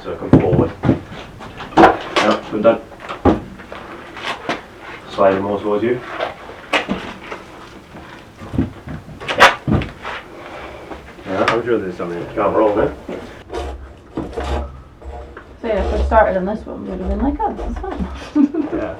So come forward. Yeah, good done. Sliding more towards you. Yeah, I'm sure there's something. Can't roll now. So yeah, if I started on this one, we would have been like, oh, this is fine. Yeah.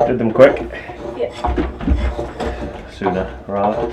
Did them quick? Yeah. Sooner, rather.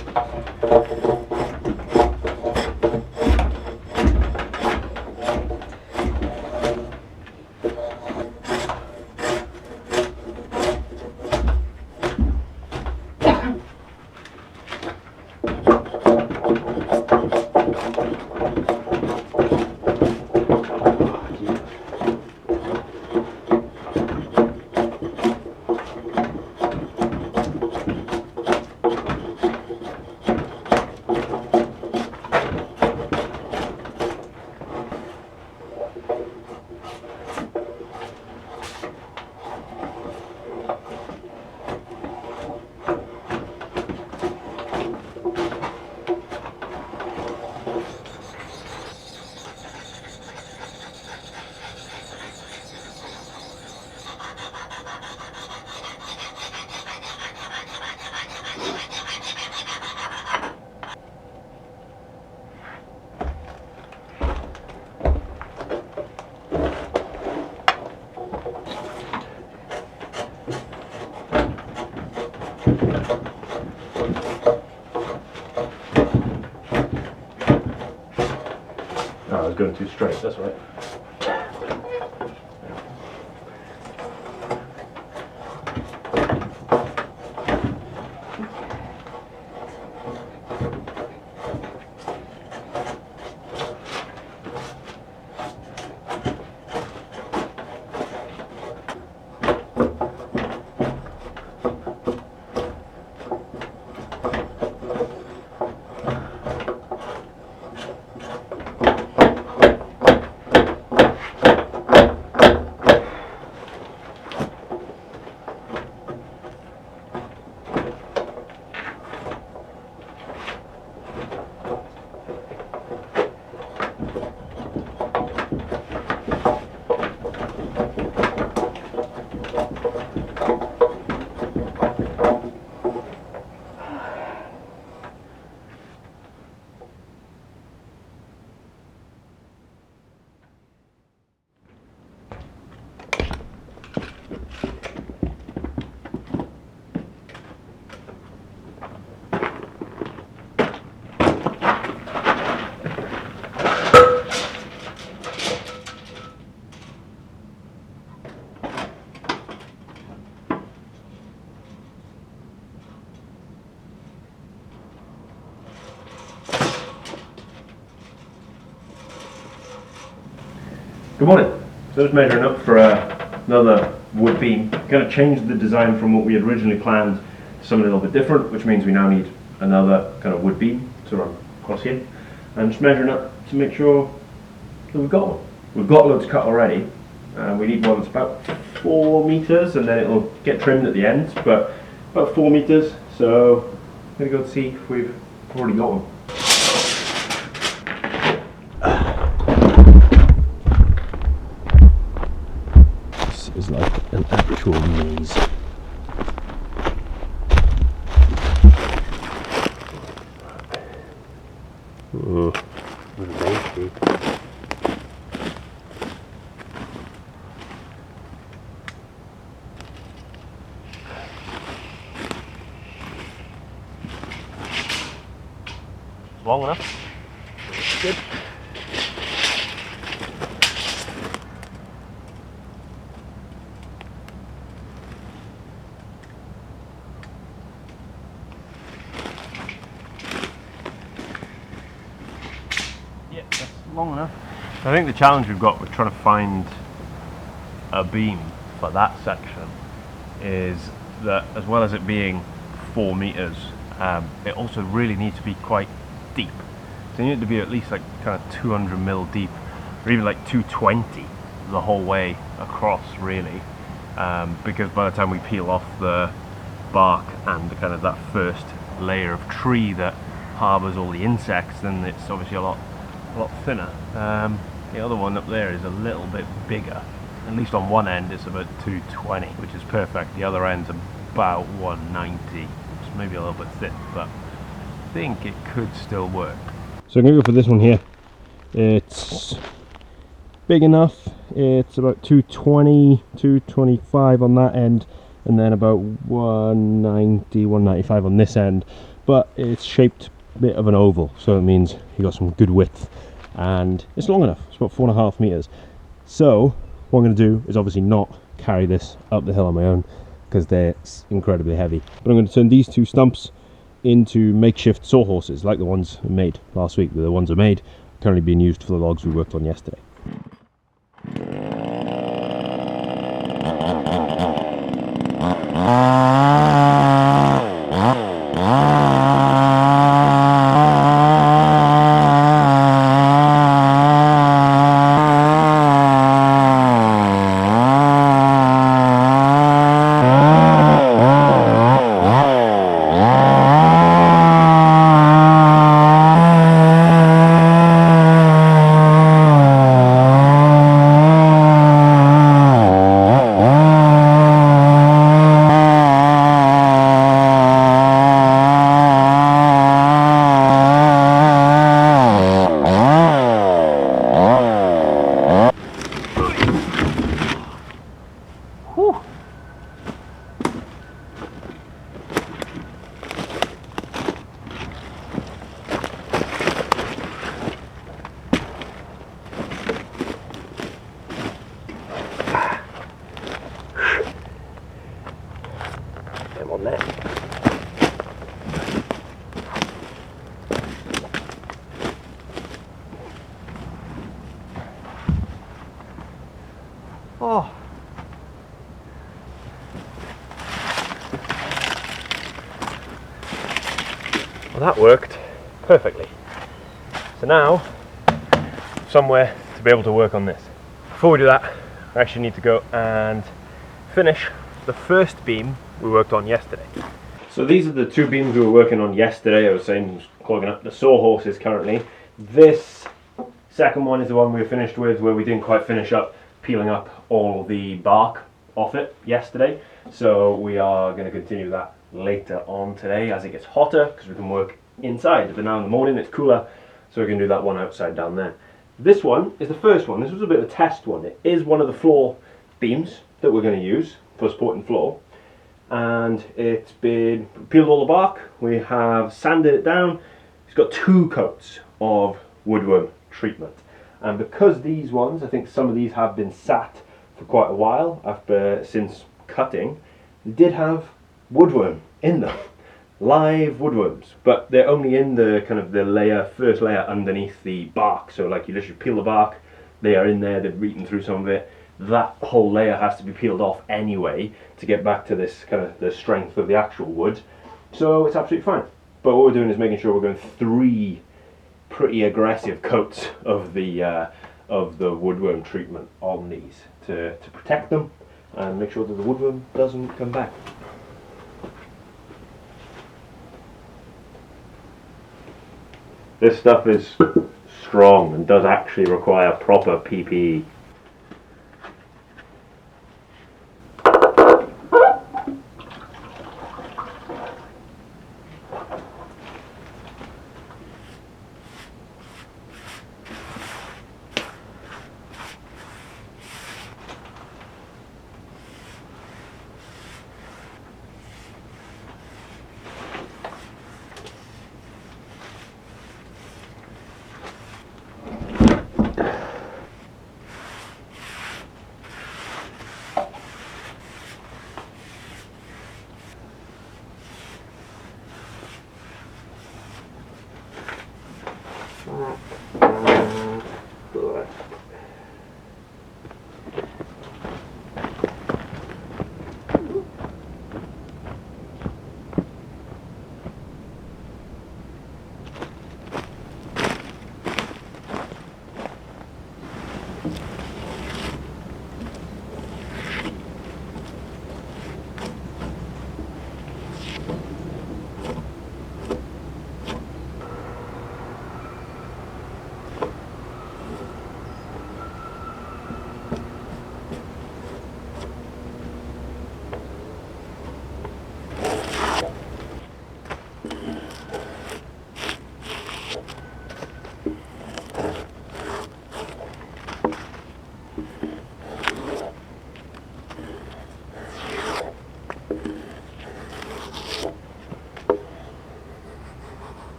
No, I was going too straight, that's right. Good morning. So just measuring up for another wood beam. Kind of changed the design from what we had originally planned to something a little bit different, which means we now need another kind of wood beam to run across here. And just measuring up to make sure that we've got one. We've got loads cut already. We need one that's about 4 meters, and then it'll get trimmed at the ends, but about 4 meters. So I'm gonna go see if we've already got one. This is like an actual maze. Oh, nasty. Long enough. Good. Yeah, that's long enough. I think the challenge we've got with trying to find a beam for that section is that, as well as it being 4 meters, it also really needs to be quite deep. So you need to be at least like kind of 200 mil deep, or even like 220 the whole way across, really, because by the time we peel off the bark and the kind of that first layer of tree that harbours all the insects, then it's obviously a lot thinner. The other one up there is a little bit bigger. At least on one end it's about 220, which is perfect. The other end's about 190. It's maybe a little bit thick, but I think it could still work. So I'm going to go for this one here. It's big enough. It's about 220, 225 on that end, and then about 190, 195 on this end. But it's shaped a bit of an oval, so it means you got some good width, and it's long enough. It's about 4.5 meters. So what I'm going to do is obviously not carry this up the hill on my own, because they're incredibly heavy. But I'm going to turn these two stumps into makeshift sawhorses, like the ones I made last week. The ones I made are currently being used for the logs we worked on yesterday. On there. Oh. Well, that worked perfectly. So now, somewhere to be able to work on this. Before we do that, I actually need to go and finish the first beam we worked on yesterday. So these are the two beams we were working on yesterday. I was saying, clogging up the sawhorses currently. This second one is the one we were finished with, where we didn't quite finish up peeling up all the bark off it yesterday. So we are going to continue that later on today as it gets hotter, because we can work inside. But now in the morning it's cooler, so we can do that one outside down there. This one is the first one. This was a bit of a test one. It is one of the floor beams that we're going to use for supporting floor, and it's been peeled all the bark. We have sanded it down. It's got 2 coats of woodworm treatment, and because these ones, I think some of these have been sat for quite a while after since cutting, they did have woodworm in them, live woodworms, but they're only in the kind of the layer, first layer underneath the bark. So like you literally peel the bark, they are in there, they've eaten through some of it. That whole layer has to be peeled off anyway to get back to this kind of the strength of the actual wood. So it's absolutely fine. But what we're doing is making sure we're going 3 pretty aggressive coats of the woodworm treatment on these to protect them and make sure that the woodworm doesn't come back. This stuff is strong and does actually require proper PPE.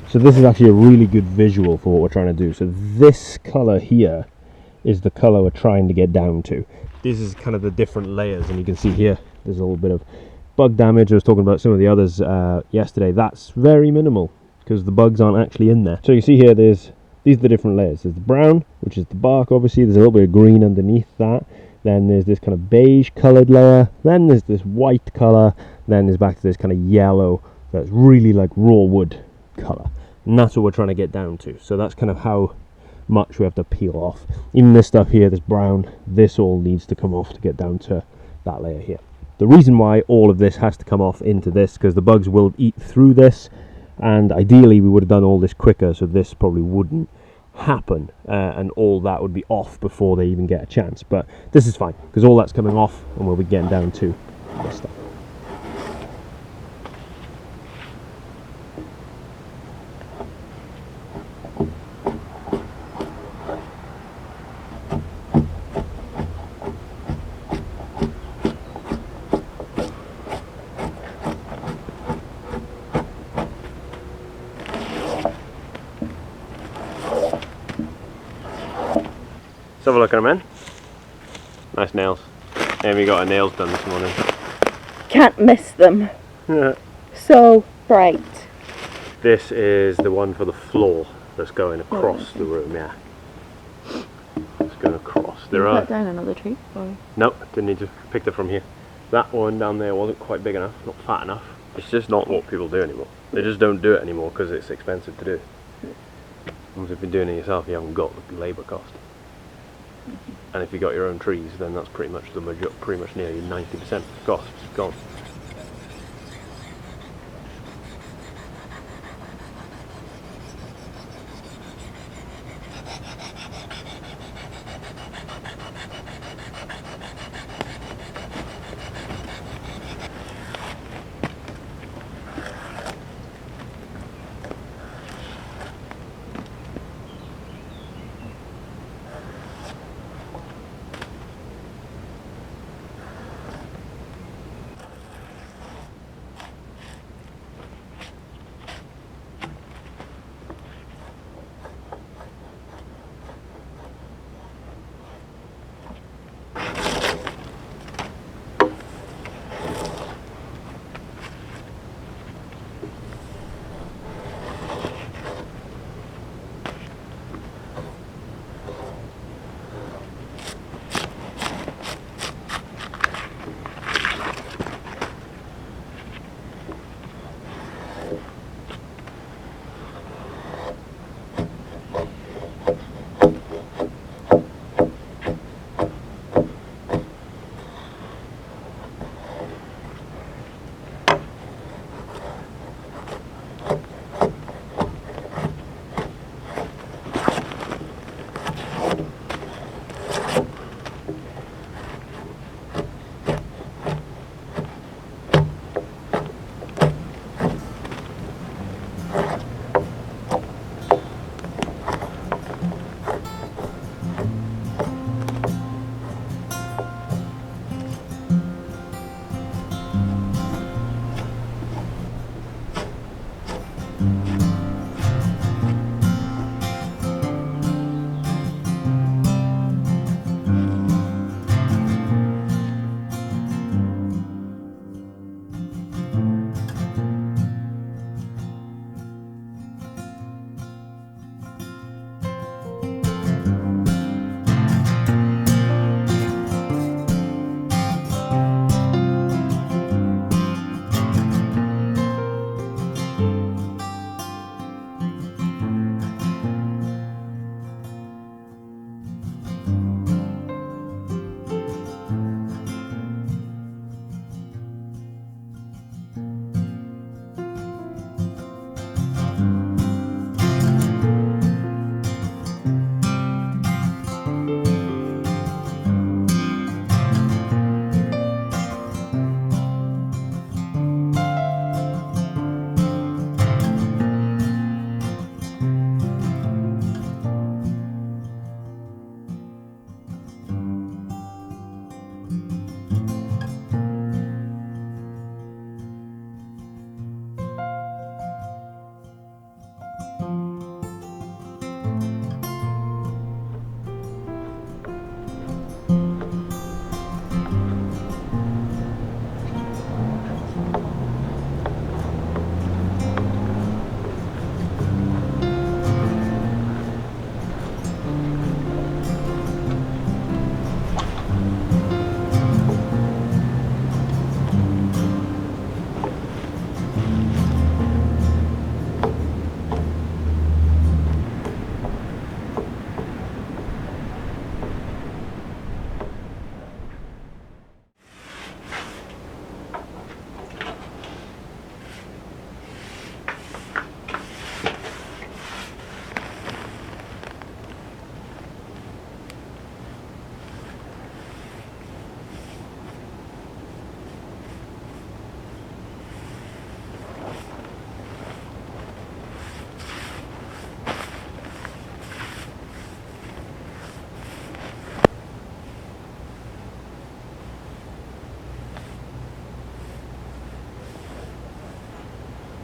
So this is actually a really good visual for what we're trying to do. So this colour here is the colour we're trying to get down to. This is kind of the different layers, and you can see here there's a little bit of bug damage. I was talking about some of the others yesterday. That's very minimal because the bugs aren't actually in there. So you see here these are the different layers. There's the brown, which is the bark obviously. There's a little bit of green underneath that. Then there's this kind of beige coloured layer. Then there's this white colour. Then there's back to this kind of yellow that's really like raw wood colour. And that's what we're trying to get down to. So that's kind of how much we have to peel off. Even this stuff here, this brown, this all needs to come off to get down to that layer here. The reason why all of this has to come off into this, because the bugs will eat through this, and ideally we would have done all this quicker, so this probably wouldn't happen, and all that would be off before they even get a chance. But this is fine, because all that's coming off, and we'll be getting down to this stuff. Let's have a look at them, man. Nice nails. Amy got her nails done this morning. Can't miss them. So bright. This is the one for the floor that's going across the room, yeah. It's going across. There are. Cut down another tree? Or? Nope, didn't need to pick it from here. That one down there wasn't quite big enough, not fat enough. It's just not what people do anymore. They just don't do it anymore because it's expensive to do. Once you've been doing it yourself, you haven't got the labour cost. And if you got your own trees, then that's pretty much nearly 90% of the cost gone.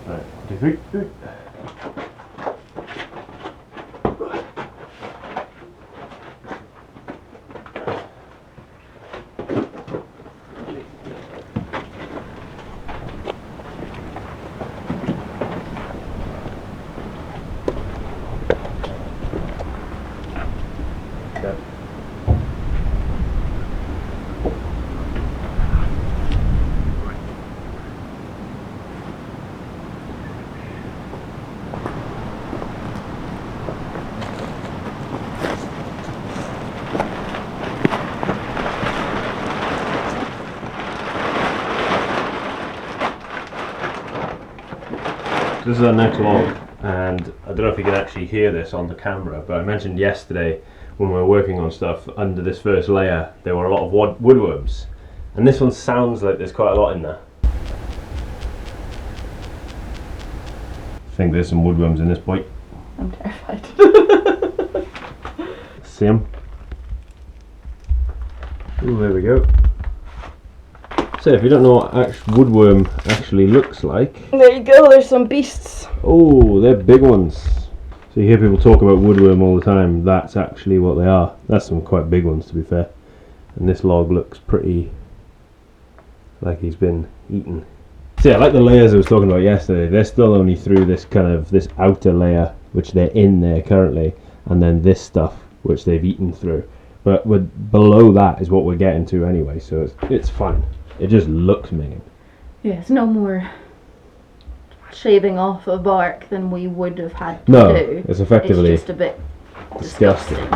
Right, 1, 2, 3. This is our next log, and I don't know if you can actually hear this on the camera, but I mentioned yesterday when we were working on stuff, under this first layer there were a lot of woodworms, and this one sounds like there's quite a lot in there. I think there's some woodworms in this boy. I'm terrified. See them? Ooh, there we go. So if you don't know what woodworm actually looks like, There you go, there's some beasts. oh, they're big ones. So you hear people talk about woodworm all the time, that's actually what they are. That's some quite big ones, to be fair. And this log looks pretty like he's been eaten. So yeah, like the layers I was talking about yesterday, they're still only through this kind of, this outer layer, which they're in there currently, and then this stuff, which they've eaten through. But below that is what we're getting to anyway, so it's fine. It just looks minging. Yeah, it's no more shaving off a bark than we would have had to No, do. it's effectively It's just a bit disgusting.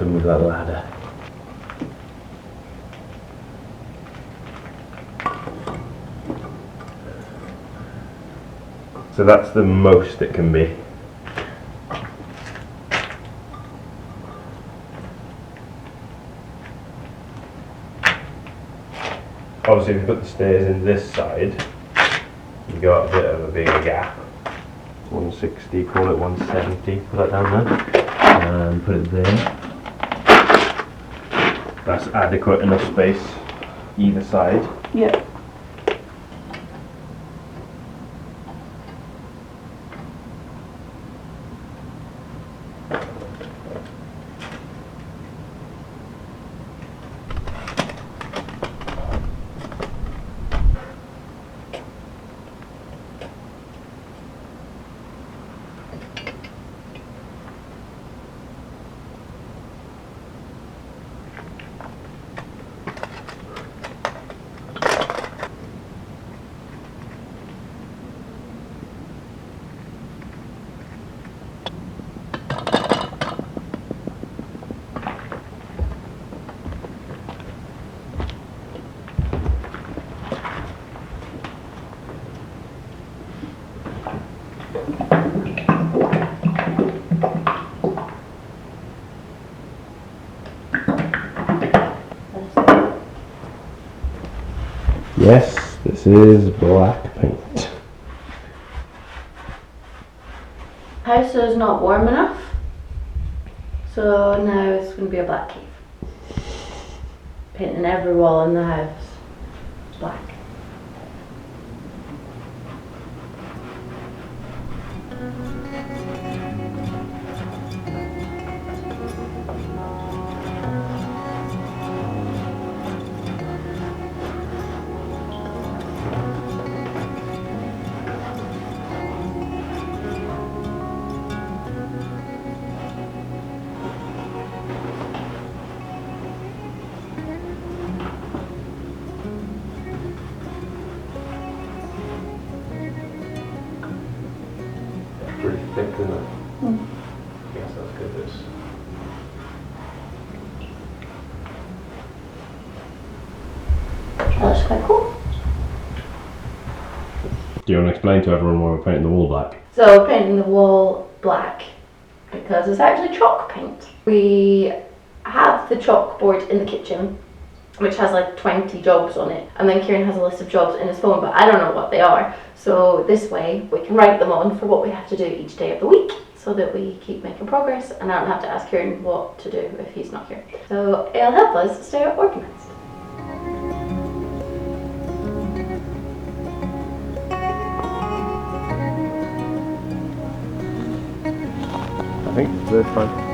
to move that ladder. So that's the most it can be. Obviously if you put the stairs in this side, you got a bit of a bigger gap. 160, call it 170, put that down there, and put it there. That's adequate enough space either side. Yeah. Yes, this is black paint. House is not warm enough, so now it's going to be a black cave. Painting every wall in the house black. Pretty thick, isn't it? Yes, that's good. This. That looks quite cool. Do you want to explain to everyone why we're painting the wall black? So painting the wall black because it's actually chalk paint. We have the chalkboard in the kitchen, which has like 20 jobs on it, and then Kieran has a list of jobs in his phone, but I don't know what they are. So this way we can write them on for what we have to do each day of the week, so that we keep making progress, and I don't have to ask Kieran what to do if he's not here. So it'll help us stay organised. I think that's fine.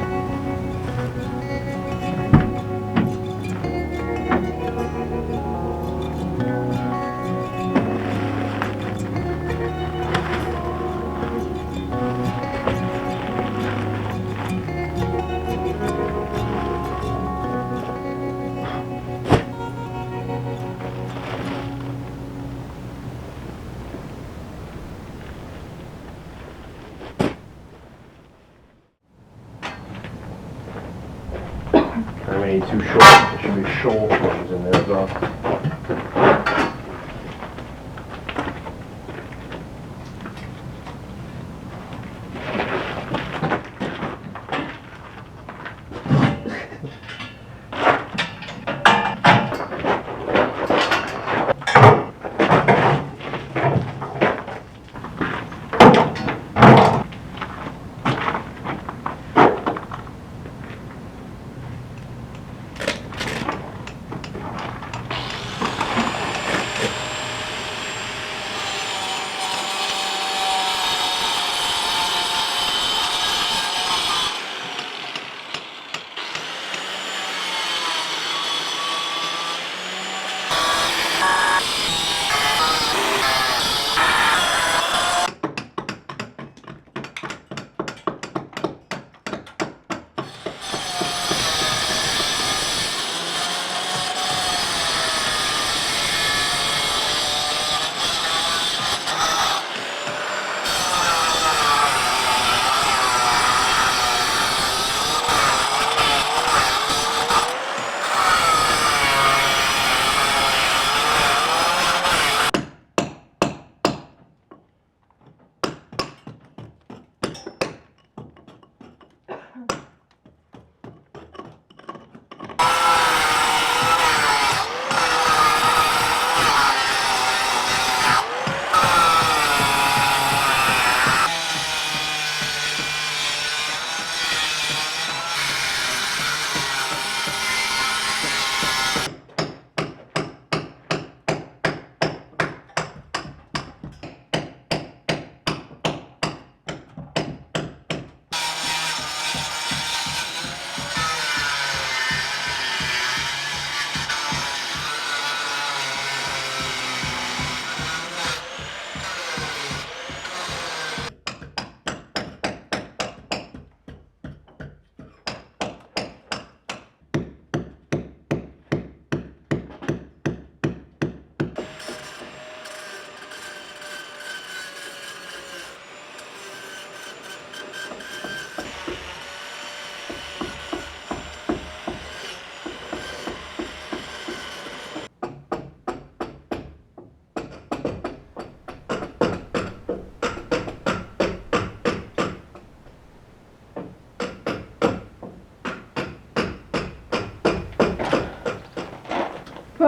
I mean, too short. There should be short ones in there as well.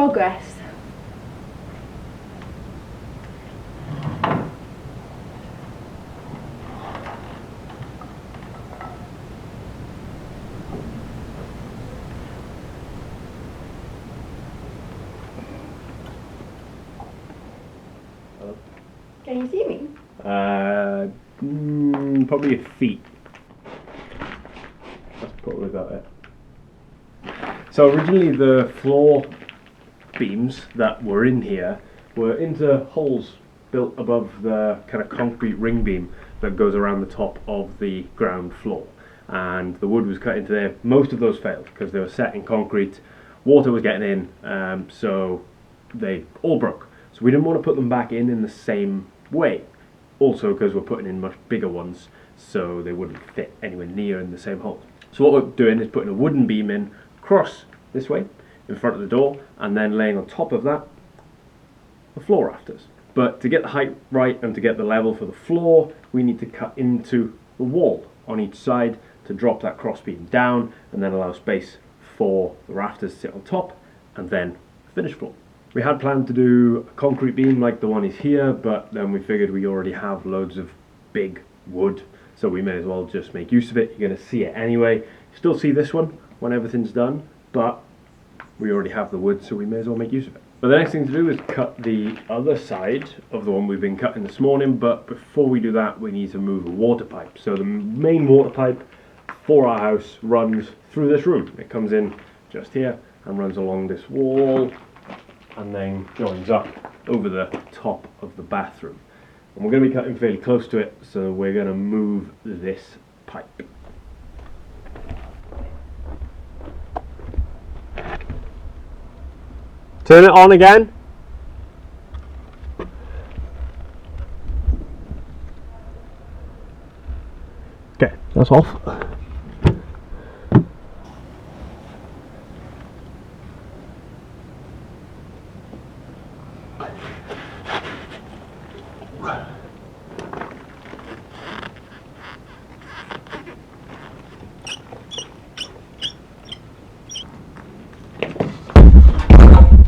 progress. Can you see me? Probably a feet. That's probably about it. So originally the floor beams that were in here were into holes built above the kind of concrete ring beam that goes around the top of the ground floor, and the wood was cut into there. Most of those failed because they were set in concrete, water was getting in, so they all broke. So we didn't want to put them back in the same way, also because we're putting in much bigger ones so they wouldn't fit anywhere near in the same hole. So what we're doing is putting a wooden beam in across this way in front of the door, and then laying on top of that the floor rafters. But to get the height right and to get the level for the floor, we need to cut into the wall on each side to drop that crossbeam down and then allow space for the rafters to sit on top and then finished floor. We had planned to do a concrete beam like the one is here, but then we figured we already have loads of big wood, so we may as well just make use of it. You're going to see it anyway. You still see this one when everything's done, but we already have the wood, so we may as well make use of it. But the next thing to do is cut the other side of the one we've been cutting this morning, but before we do that we need to move a water pipe. So the main water pipe for our house runs through this room. It comes in just here and runs along this wall and then joins up over the top of the bathroom. And we're going to be cutting fairly close to it, so we're going to move this pipe. Turn it on again. Okay, that's off.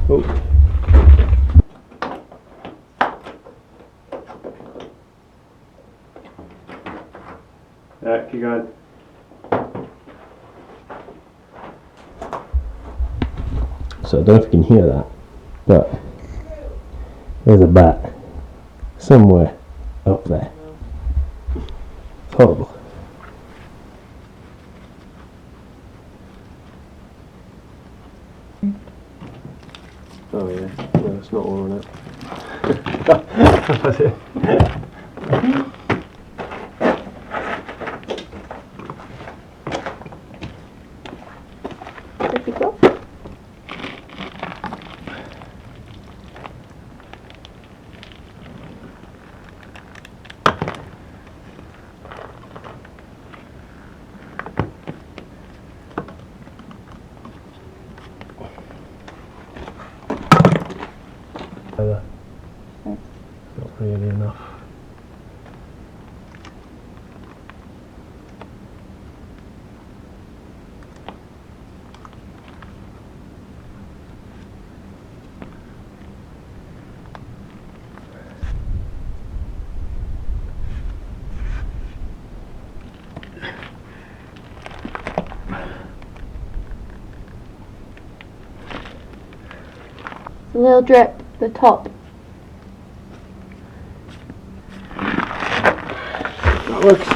Oh. Keep going. So I don't know if you can hear that, but there's a bat somewhere up there. It's horrible. Oh yeah, no, it's not all on it. That's it. Pretty cool. Not really enough. A little drip, the top. That works.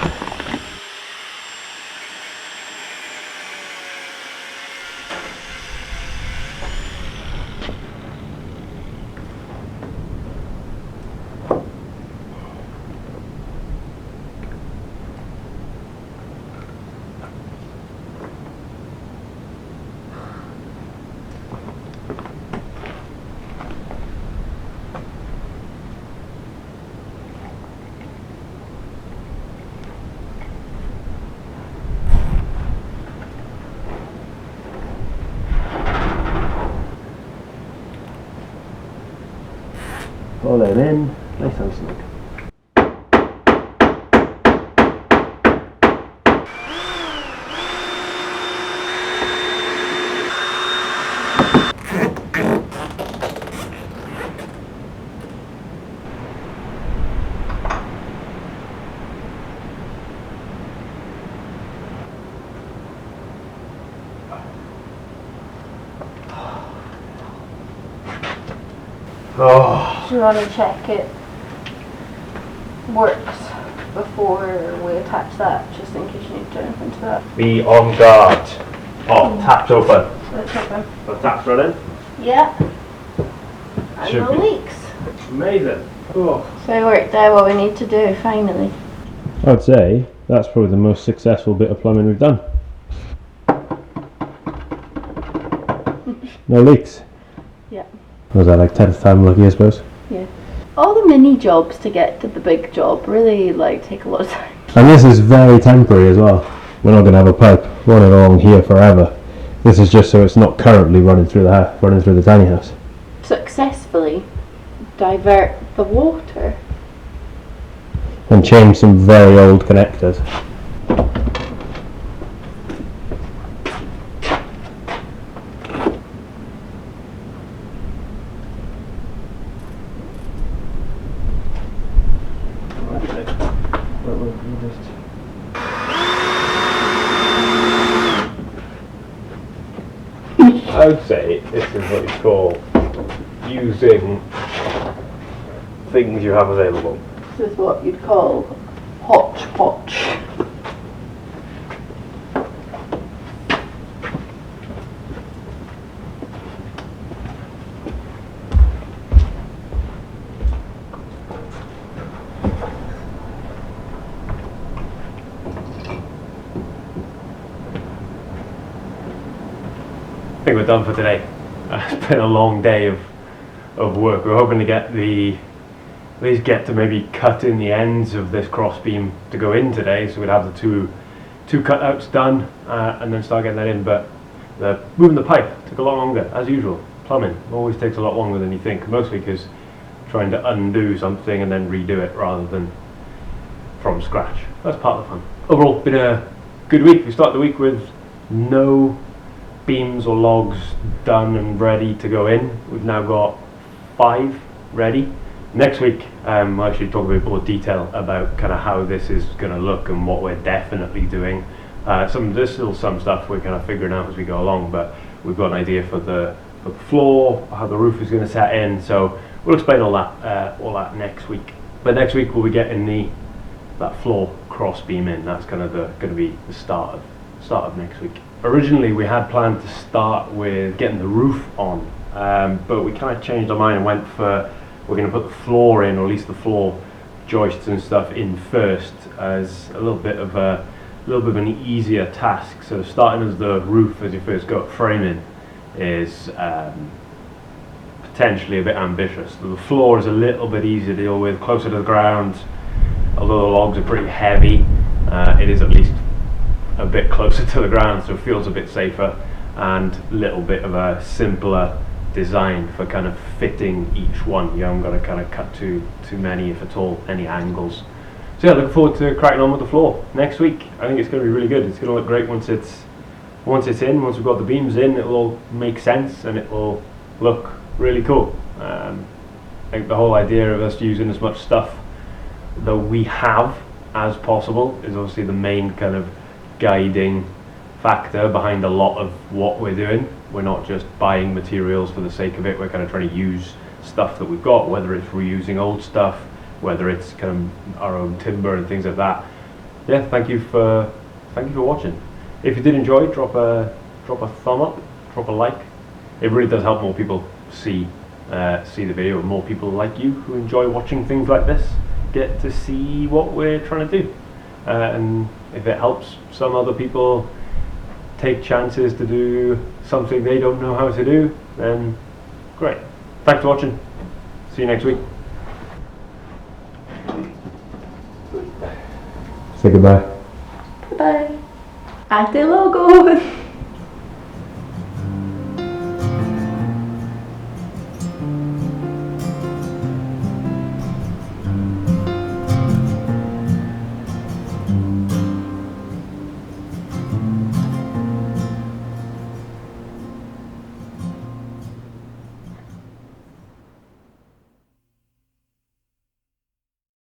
Pull it in, nice and snug. Oh. Do you want to check it works before we attach that, just in case you need to do anything to that? Be on guard. Oh, tap's open. Let's open. The tap's running. Yeah. And Should no be. leaks. Amazing. Oh. So we worked out what we need to do finally. I'd say that's probably the most successful bit of plumbing we've done. No leaks. Yeah. Was that like 10th time lucky, I suppose? Yeah. All the mini jobs to get to the big job really take a lot of time. And this is very temporary as well. We're not going to have a pipe running along here forever. This is just so it's not currently running through the house, running through the tiny house. Successfully divert the water. And change some very old connectors. I would say this is what you call using things you have available. This is what you'd call hodgepodge. I think we're done for today. It's been a long day of work. We're hoping to get at least get to maybe cut in the ends of this crossbeam to go in today, so we'd have the two cutouts done and then start getting that in. But moving the pipe took a lot longer, as usual. Plumbing always takes a lot longer than you think, mostly because trying to undo something and then redo it rather than from scratch. That's part of the fun. Overall, been a good week. We started the week with no beams or logs done and ready to go in. We've now got 5 ready. Next week I'll actually talk a bit more detail about kind of how this is going to look and what we're definitely doing. There's still some stuff we're kind of figuring out as we go along, but we've got an idea for the floor, how the roof is going to set in, so we'll explain all that next week. But next week we'll be getting that floor cross beam in. That's kind of going to be the start of next week. Originally we had planned to start with getting the roof on, but we kind of changed our mind and went for, we're going to put the floor in, or at least the floor joists and stuff in first, as a little bit of an easier task. So starting as the roof as you first go at framing is potentially a bit ambitious. The floor is a little bit easier to deal with, closer to the ground. Although the logs are pretty heavy, it is at least a bit closer to the ground, so it feels a bit safer and a little bit of a simpler design for kind of fitting each one. You haven't got to kind of cut too many, if at all, any angles. So yeah, looking forward to cracking on with the floor next week. I think it's going to be really good. It's going to look great once it's in. Once we've got the beams in, it will all make sense and it will look really cool. I think the whole idea of us using as much stuff that we have as possible is obviously the main kind of guiding factor behind a lot of what we're doing. We're not just buying materials for the sake of it. We're kind of trying to use stuff that we've got, whether it's reusing old stuff, whether it's kind of our own timber and things like that. Yeah, thank you for watching. If you did enjoy, drop a thumb up, drop a like. It really does help more people see the video, and more people like you who enjoy watching things like this get to see what we're trying to do. And if it helps some other people take chances to do something they don't know how to do, then great. Thanks for watching. See you next week. Say goodbye. Bye. Add the logo.